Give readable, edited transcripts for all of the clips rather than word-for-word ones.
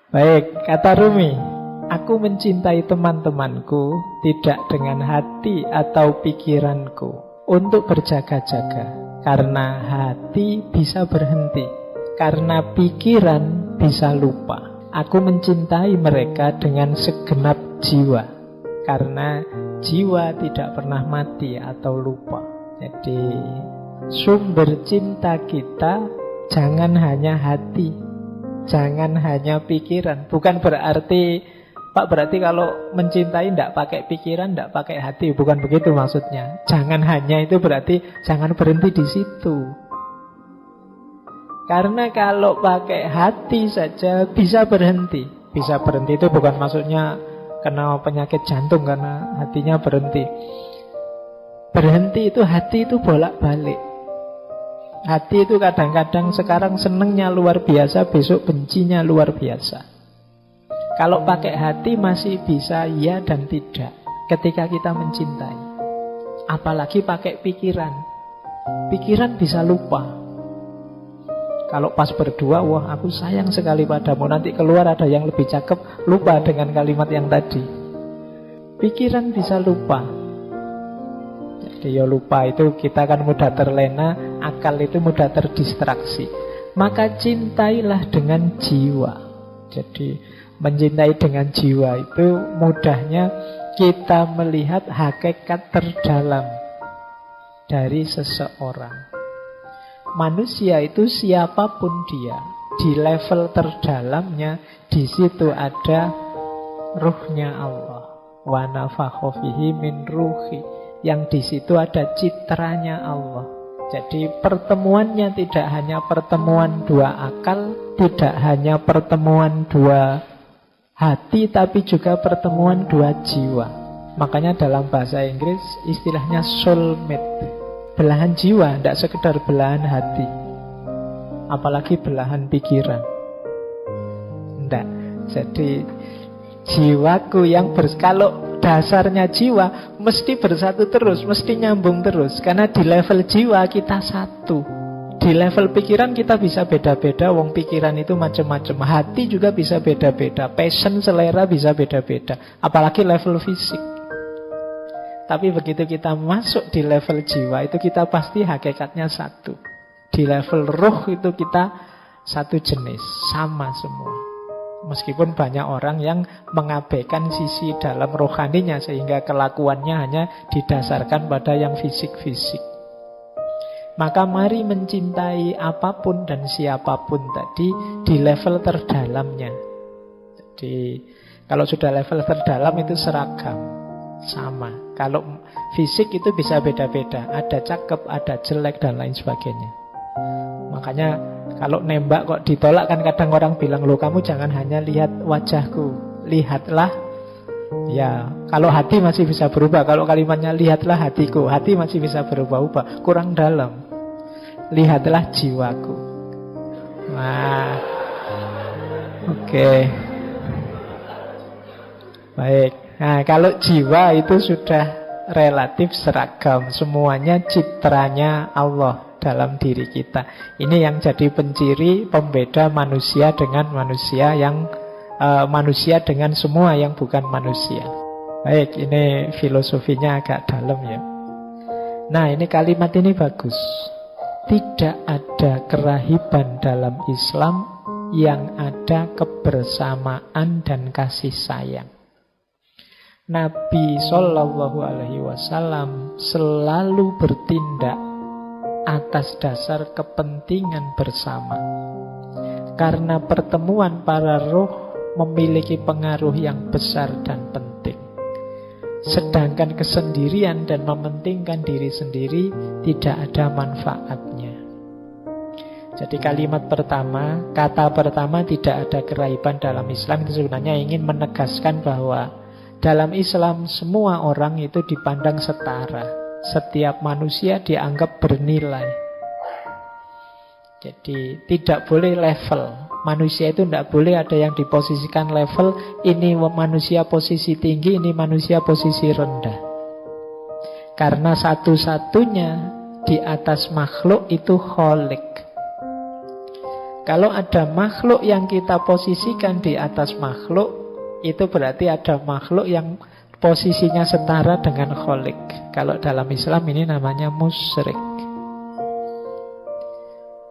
Baik, kata Rumi, aku mencintai teman-temanku tidak dengan hati atau pikiranku untuk berjaga-jaga. Karena hati bisa berhenti, karena pikiran bisa lupa. Aku mencintai mereka dengan segenap jiwa, karena jiwa tidak pernah mati atau lupa. Jadi sumber cinta kita jangan hanya hati, jangan hanya pikiran. Bukan berarti, Pak, berarti kalau mencintai tidak pakai pikiran, tidak pakai hati. Bukan begitu maksudnya. Jangan hanya itu berarti jangan berhenti di situ. Karena kalau pakai hati saja bisa berhenti. Bisa berhenti itu bukan maksudnya kena penyakit jantung karena hatinya berhenti. Berhenti itu hati itu bolak-balik. Hati itu kadang-kadang sekarang senengnya luar biasa, besok bencinya luar biasa. Kalau pakai hati masih bisa ya dan tidak ketika kita mencintai. Apalagi pakai pikiran. Pikiran bisa lupa. Kalau pas berdua, wah aku sayang sekali padamu, nanti keluar ada yang lebih cakep, lupa dengan kalimat yang tadi. Pikiran bisa lupa. Jadi ya lupa itu kita kan mudah terlena, akal itu mudah terdistraksi. Maka cintailah dengan jiwa. Jadi mencintai dengan jiwa itu mudahnya kita melihat hakikat terdalam dari seseorang. Manusia itu siapapun dia, di level terdalamnya, di situ ada ruhnya Allah. Wa nafakha fihi min ruhi. Yang di situ ada citranya Allah. Jadi pertemuannya tidak hanya pertemuan dua akal, tidak hanya pertemuan dua hati, tapi juga pertemuan dua jiwa. Makanya dalam bahasa Inggris istilahnya soulmate. Belahan jiwa, tidak sekedar belahan hati. Apalagi belahan pikiran. Tidak. Jadi jiwaku yang kalau dasarnya jiwa mesti bersatu terus, mesti nyambung terus. Karena di level jiwa kita satu. Di level pikiran kita bisa beda-beda. Wong pikiran itu macam-macam. Hati juga bisa beda-beda. Passion, selera bisa beda-beda. Apalagi level fisik. Tapi begitu kita masuk di level jiwa, itu kita pasti hakikatnya satu. Di level roh itu kita satu jenis, sama semua. Meskipun banyak orang yang mengabaikan sisi dalam rohaninya, sehingga kelakuannya hanya didasarkan pada yang fisik-fisik. Maka mari mencintai apapun dan siapapun tadi di level terdalamnya. Jadi kalau sudah level terdalam itu seragam, sama. Kalau fisik itu bisa beda-beda, ada cakep, ada jelek dan lain sebagainya. Makanya kalau nembak kok ditolak kan kadang orang bilang, loh kamu jangan hanya lihat wajahku, lihatlah. Ya, kalau hati masih bisa berubah. Kalau kalimatnya lihatlah hatiku, hati masih bisa berubah-ubah, kurang dalam. Lihatlah jiwaku. Nah, oke. Baik. Nah, kalau jiwa itu sudah relatif seragam. Semuanya citranya Allah dalam diri kita. Ini yang jadi penciri pembeda manusia dengan manusia yang manusia dengan semua yang bukan manusia. Baik, ini filosofinya agak dalam ya. Nah, ini kalimat ini bagus. Tidak ada kerahiban dalam Islam yang ada kebersamaan dan kasih sayang. Nabi Shallallahu Alaihi Wasallam selalu bertindak atas dasar kepentingan bersama. Karena pertemuan para roh memiliki pengaruh yang besar dan penting. Sedangkan kesendirian dan mementingkan diri sendiri tidak ada manfaatnya. Jadi kalimat pertama, kata pertama tidak ada kerahiban dalam Islam itu sebenarnya ingin menegaskan bahwa dalam Islam semua orang itu dipandang setara. Setiap manusia dianggap bernilai. Jadi tidak boleh level. Manusia itu tidak boleh ada yang diposisikan level. Ini manusia posisi tinggi, ini manusia posisi rendah. Karena satu-satunya di atas makhluk itu Khalik. Kalau ada makhluk yang kita posisikan di atas makhluk, itu berarti ada makhluk yang posisinya setara dengan Khalik. Kalau dalam Islam ini namanya musyrik.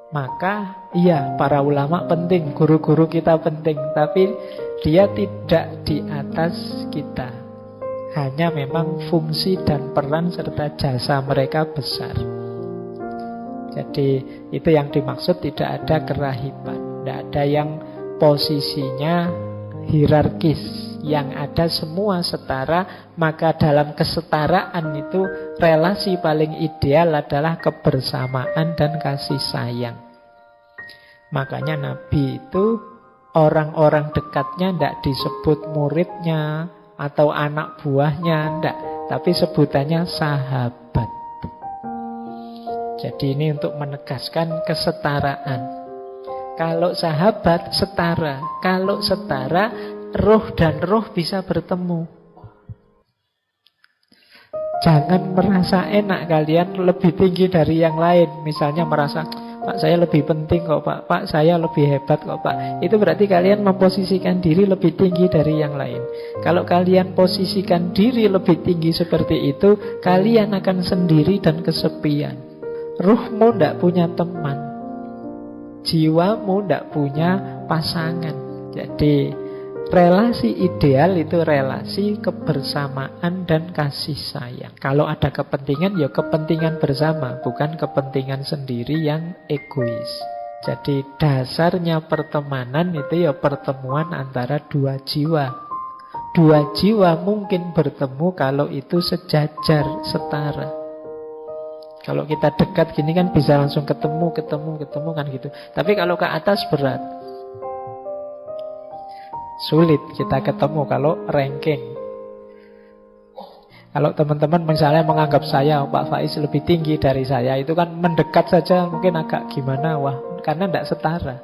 Maka iya, para ulama penting, guru-guru kita penting, tapi dia tidak di atas kita. Hanya memang fungsi dan peran serta jasa mereka besar. Jadi itu yang dimaksud tidak ada kerahiban, tidak ada yang posisinya hierarkis, yang ada semua setara. Maka dalam kesetaraan itu relasi paling ideal adalah kebersamaan dan kasih sayang. Makanya Nabi itu orang-orang dekatnya tidak disebut muridnya atau anak buahnya, tidak, tapi sebutannya sahabat. Jadi ini untuk menegaskan kesetaraan. Kalau sahabat setara, kalau setara roh dan roh bisa bertemu. Jangan merasa enak kalian lebih tinggi dari yang lain. Misalnya merasa, Pak saya lebih penting kok Pak, Pak saya lebih hebat kok Pak. Itu berarti kalian memposisikan diri lebih tinggi dari yang lain. Kalau kalian posisikan diri lebih tinggi seperti itu, kalian akan sendiri dan kesepian. Ruhmu tidak punya teman, jiwamu tidak punya pasangan. Jadi relasi ideal itu relasi kebersamaan dan kasih sayang. Kalau ada kepentingan, ya kepentingan bersama, bukan kepentingan sendiri yang egois. Jadi dasarnya pertemanan itu ya pertemuan antara dua jiwa. Dua jiwa mungkin bertemu kalau itu sejajar, setara. Kalau kita dekat gini kan bisa langsung ketemu kan gitu. Tapi kalau ke atas berat. Sulit kita ketemu kalau ranking. Kalau teman-teman misalnya menganggap saya, Pak Faiz lebih tinggi dari saya, itu kan mendekat saja mungkin agak gimana, karena tidak setara.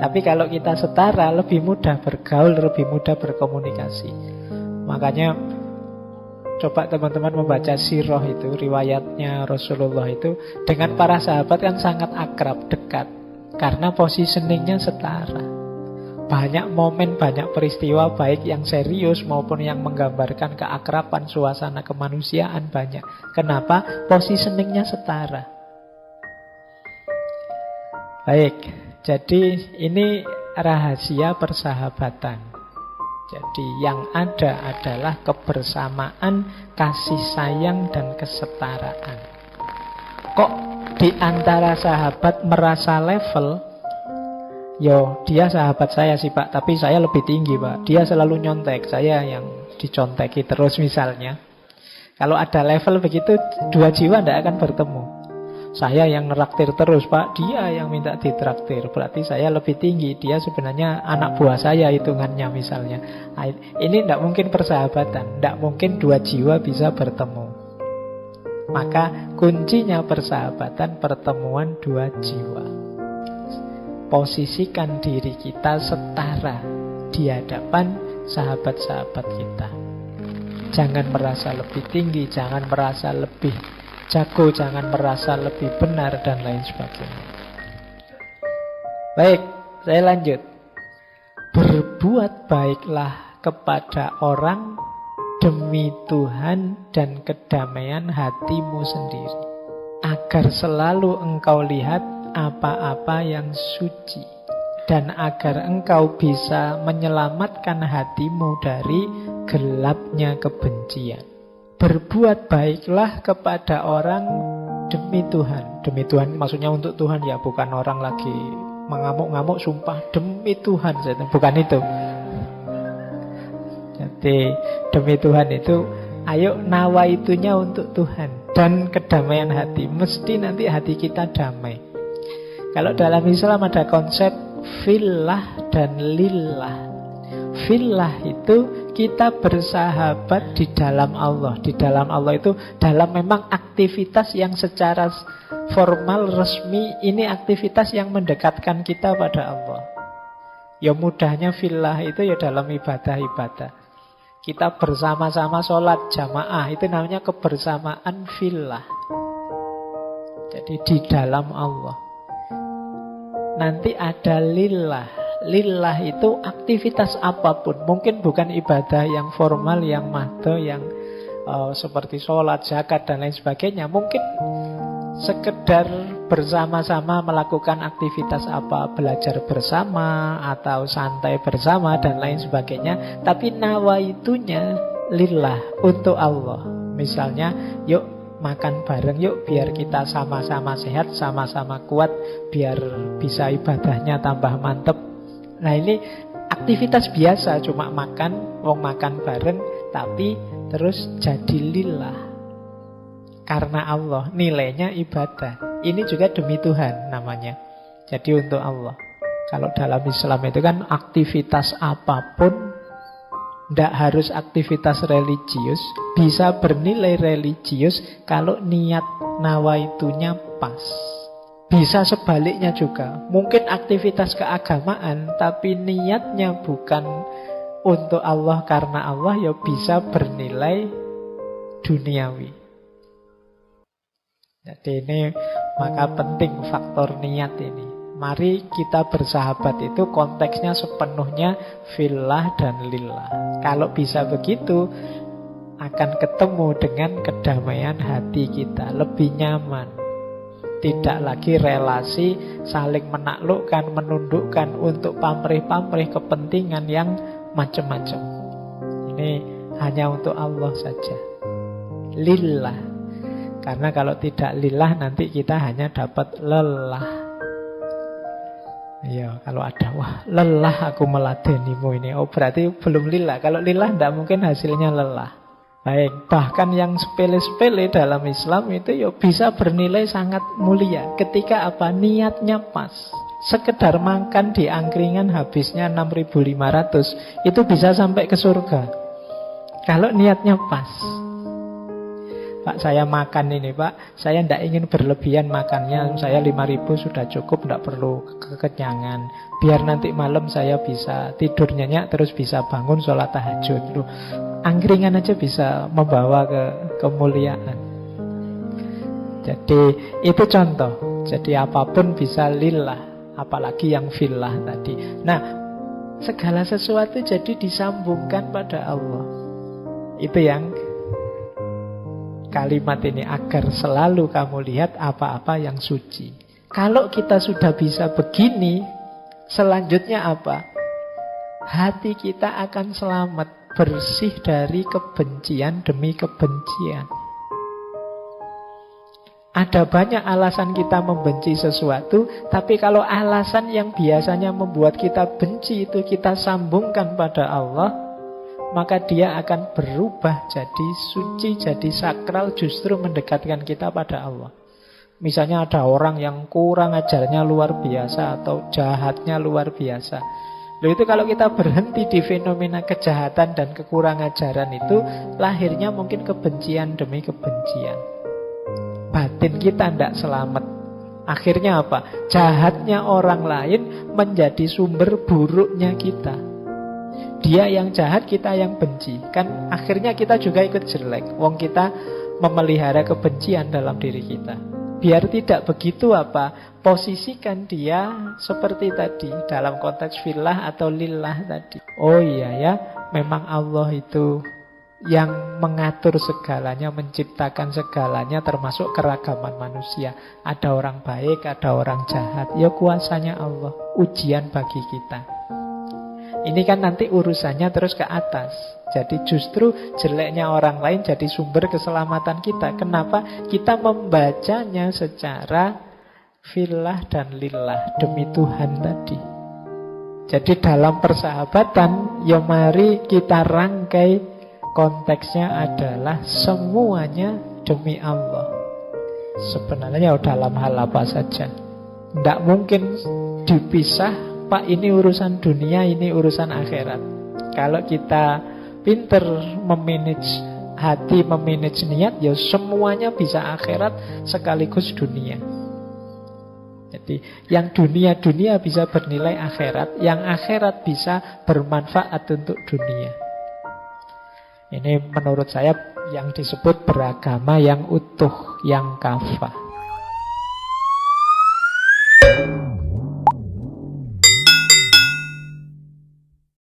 Tapi kalau kita setara, lebih mudah bergaul, lebih mudah berkomunikasi. Makanya coba teman-teman membaca sirah itu, riwayatnya Rasulullah itu, dengan para sahabat kan sangat akrab, dekat, karena positioningnya setara. Banyak momen, banyak peristiwa, baik yang serius maupun yang menggambarkan keakraban, suasana kemanusiaan banyak. Kenapa? Positioningnya setara. Baik, jadi ini rahasia persahabatan. Jadi yang ada adalah kebersamaan, kasih sayang, dan kesetaraan. Kok di antara sahabat merasa level? Yo, dia sahabat saya sih Pak, tapi saya lebih tinggi Pak. Dia selalu nyontek, saya yang diconteki terus misalnya. Kalau ada level begitu, dua jiwa tidak akan bertemu. Saya yang neraktir terus Pak, dia yang minta ditraktir. Berarti saya lebih tinggi, dia sebenarnya anak buah saya hitungannya misalnya. Ini tidak mungkin persahabatan, tidak mungkin dua jiwa bisa bertemu. Maka kuncinya persahabatan, pertemuan dua jiwa. Posisikan diri kita setara di hadapan sahabat-sahabat kita. Jangan merasa lebih tinggi, jangan merasa lebih jago, jangan merasa lebih benar, dan lain sebagainya. Baik, saya lanjut. Berbuat baiklah kepada orang demi Tuhan dan kedamaian hatimu sendiri, agar selalu engkau lihat apa-apa yang suci, dan agar engkau bisa menyelamatkan hatimu dari gelapnya kebencian. Berbuat baiklah kepada orang demi Tuhan. Demi Tuhan maksudnya untuk Tuhan ya, bukan orang lagi mengamuk-ngamuk sumpah demi Tuhan, bukan itu. Jadi demi Tuhan itu ayo nawaitunya untuk Tuhan dan kedamaian hati. Mesti nanti hati kita damai. Kalau dalam Islam ada konsep fillah dan lillah. Fillah itu kita bersahabat di dalam Allah. Di dalam Allah itu dalam memang aktivitas yang secara formal, resmi. Ini aktivitas yang mendekatkan kita pada Allah. Ya mudahnya fillah itu ya dalam ibadah-ibadah. Kita bersama-sama sholat jamaah, itu namanya kebersamaan fillah. Jadi di dalam Allah. nanti ada lillah. Lillah itu aktivitas apapun. Mungkin bukan ibadah yang formal, yang mahdo, yang seperti sholat, zakat, dan lain sebagainya. Mungkin sekedar bersama-sama melakukan aktivitas apa, belajar bersama, atau santai bersama, dan lain sebagainya. Tapi nawaitunya lillah, untuk Allah. Misalnya, yuk makan bareng, yuk biar kita sama-sama sehat, sama-sama kuat, biar bisa ibadahnya tambah mantep. Nah ini aktivitas biasa, cuma makan, wong makan bareng, tapi terus jadi lillah, karena Allah, nilainya ibadah. Ini juga demi Tuhan namanya. Jadi untuk Allah. Kalau dalam Islam itu kan aktivitas apapun, tidak harus aktivitas religius, bisa bernilai religius kalau niat nawaitunya pas. Bisa sebaliknya juga. Mungkin aktivitas keagamaan, tapi niatnya bukan untuk Allah karena Allah, ya bisa bernilai duniawi. Jadi ini maka penting faktor niat ini. Mari kita bersahabat itu konteksnya sepenuhnya fillah dan lillah. Kalau bisa begitu, akan ketemu dengan kedamaian hati kita, lebih nyaman. Tidak lagi relasi saling menaklukkan, menundukkan untuk pamrih-pamrih kepentingan yang macam-macam. Ini hanya untuk Allah saja. Lillah. Karena kalau tidak lillah nanti kita hanya dapat lelah. Ya, kalau ada, wah lelah aku meladenimu ini, oh berarti belum lillah. Kalau lillah tidak mungkin hasilnya lelah. Baik, bahkan yang sepele-sepele dalam Islam itu ya bisa bernilai sangat mulia. Ketika apa? Niatnya pas. Sekedar makan di angkringan habisnya 6.500, itu bisa sampai ke surga. Kalau niatnya pas. Pak, saya makan ini Pak, saya tidak ingin berlebihan makannya, saya 5.000 sudah cukup, tidak perlu kekenyangan. Biar nanti malam saya bisa tidur nyenyak, terus bisa bangun sholat tahajud. Loh, angkringan aja bisa membawa ke kemuliaan. Jadi itu contoh. Jadi apapun bisa lillah, apalagi yang fillah tadi. Nah, segala sesuatu jadi disambungkan pada Allah. Itu yang kalimat ini, agar selalu kamu lihat apa-apa yang suci. Kalau kita sudah bisa begini, selanjutnya apa? Hati kita akan selamat, bersih dari kebencian demi kebencian. Ada banyak alasan kita membenci sesuatu, tapi kalau alasan yang biasanya membuat kita benci itu kita sambungkan pada Allah, maka dia akan berubah jadi suci, jadi sakral, justru mendekatkan kita pada Allah. Misalnya ada orang yang kurang ajarnya luar biasa atau jahatnya luar biasa. Loh, itu kalau kita berhenti di fenomena kejahatan dan kekurang ajaran itu, lahirnya mungkin kebencian demi kebencian. Batin kita tidak selamat. Akhirnya apa? Jahatnya orang lain menjadi sumber buruknya kita. Dia yang jahat, kita yang benci. Kan akhirnya kita juga ikut jelek. Wong kita memelihara kebencian dalam diri kita. Biar tidak begitu apa? Posisikan dia seperti tadi, dalam konteks fillah atau lillah tadi. Oh iya ya, memang Allah itu yang mengatur segalanya, menciptakan segalanya, termasuk keragaman manusia. Ada orang baik, ada orang jahat. Ya kuasanya Allah, ujian bagi kita. Ini kan nanti urusannya terus ke atas. Jadi justru jeleknya orang lain jadi sumber keselamatan kita. Kenapa? Kita membacanya secara fillah dan lillah, demi Tuhan tadi. Jadi dalam persahabatan, ya mari kita rangkai konteksnya adalah semuanya demi Allah. Sebenarnya dalam hal apa saja, tidak mungkin dipisah. Pak, ini urusan dunia, ini urusan akhirat. Kalau kita pinter memanage hati, memanage niat, ya semuanya bisa akhirat sekaligus dunia. Jadi yang dunia-dunia bisa bernilai akhirat, yang akhirat bisa bermanfaat untuk dunia. Ini menurut saya yang disebut beragama yang utuh, yang kafah.